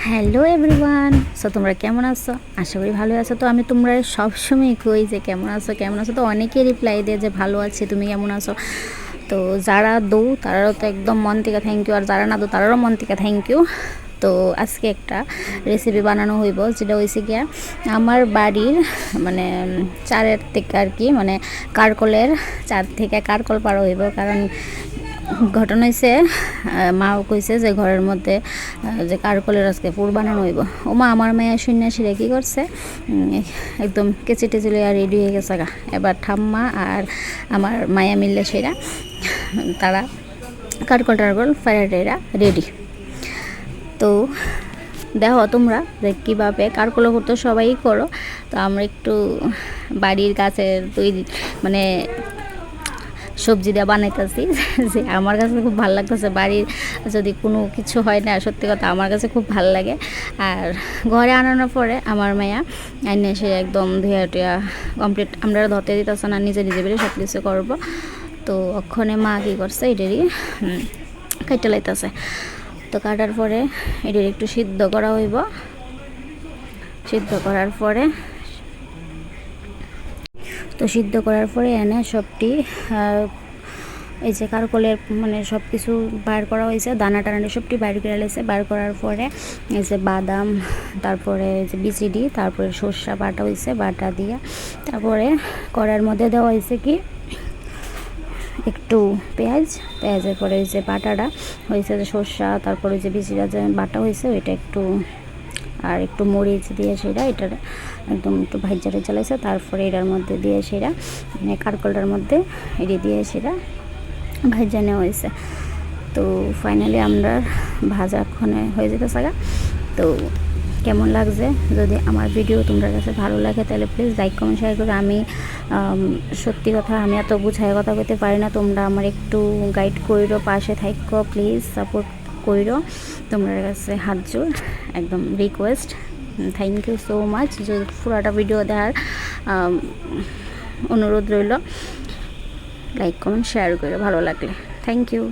Hello everyone. So তোমরা কেমন আছো? আশা করি ভালো আছো। তো আমি তোমরা সবসময় কই যে কেমন আছো, তো অনেকেই রিপ্লাই দেয় যে ভালো আছি, তুমি কেমন আছো। তো যারা দৌ তারাও তো একদম মন থেকে থ্যাংক ইউ, আর যারা না দৌ তারাও মন থেকে থ্যাংক ইউ। তো আজকে একটা রেসিপি বানানো হইব, যেটা হয়েছে গিয়া আমার বাড়ির মানে চারের থেকে আর কি, মানে কারকলের চার থেকে কারকল পাড়া হইব। কারণ ঘটনা হয়েছে, মাও কইছে যে ঘরের মধ্যে যে কারকলের আজকে পুর বানানো হইব। ও মা আমার মেয়ে সন্ন্যাসীরা কী করছে, একদম কেচি টেচি লইয়া রেডি হয়ে গেছে গা। এবার ঠাম্মা আর আমার মায়া মিললে সেরা তারা কারকল টারকল ফ্রাইডেরা রেডি। তো দেখো তোমরা যে কীভাবে কারকল করতে সবাই করো, তো আমরা একটু বাড়ির গাছের তৈরি মানে সবজি দিয়ে বানাইতেছি, যে আমার কাছে খুব ভালো লাগতেছে। বাড়ির যদি কোনো কিছু হয় না, সত্যি কথা আমার কাছে খুব ভালো লাগে। আর ঘরে আনানোর পরে আমার মায়া আইনে সে একদম ধুয়া টুয়া কমপ্লিট, আমরা ধরতে দিতেছে না, নিজে নিজে বেরিয়ে সব কিছু করবো। তো ওখানে মা কী করছে, এটারই কাইটা লাইতেছে। তো কাটার পরে এটার একটু সিদ্ধ করা হইব। সিদ্ধ করার পরে এনে সবটি এই যে কারকলের মানে সব কিছু বার করা হয়েছে, দানা টানা সবটি বাইর করে লেছে। বার করার পরে এই যে বাদাম, তারপরে এই যে বিচিডি, তারপরে সর্ষা বাটা হয়েছে, বাটা দিয়ে তারপরে কড়াইয়ের মধ্যে দেওয়া হয়েছে কি একটু পেঁয়াজের পরে ওই যে বাটাটা হয়েছে, যে সর্ষা, তারপরে যে বিচিটা যে বাটা হয়েছে ওইটা একটু, আর একটু মরিচ দিয়ে সেটা এটার একদম একটু ভাজা চালাইছে। তারপরে এটার মধ্যে দিয়ে সেটা মানে কারকলটার মধ্যে এটি দিয়ে সেটা ভাজা নেওয়া হয়েছে। তো ফাইনালি আমরা ভাজা ক্ষণে হয়ে যেতে থাকা। তো কেমন লাগছে, যদি আমার ভিডিও তোমাদের কাছে ভালো লাগে তাহলে প্লিজ লাইক কমেন্ট শেয়ার করো। আমি সত্যি কথা আমি এত বুঝায় কথা বলতে পারি না, তোমরা আমার একটু গাইড কইরো, পাশে থাকো, প্লিজ সাপোর্ট কইরো। তোমার কাছে হাত জোর, একদম request. Thank you so much. যদি পুরোটা ভিডিও দেখার অনুরোধ রইল, লাইক কমেন্ট শেয়ার করে ভালো লাগলে। Thank you.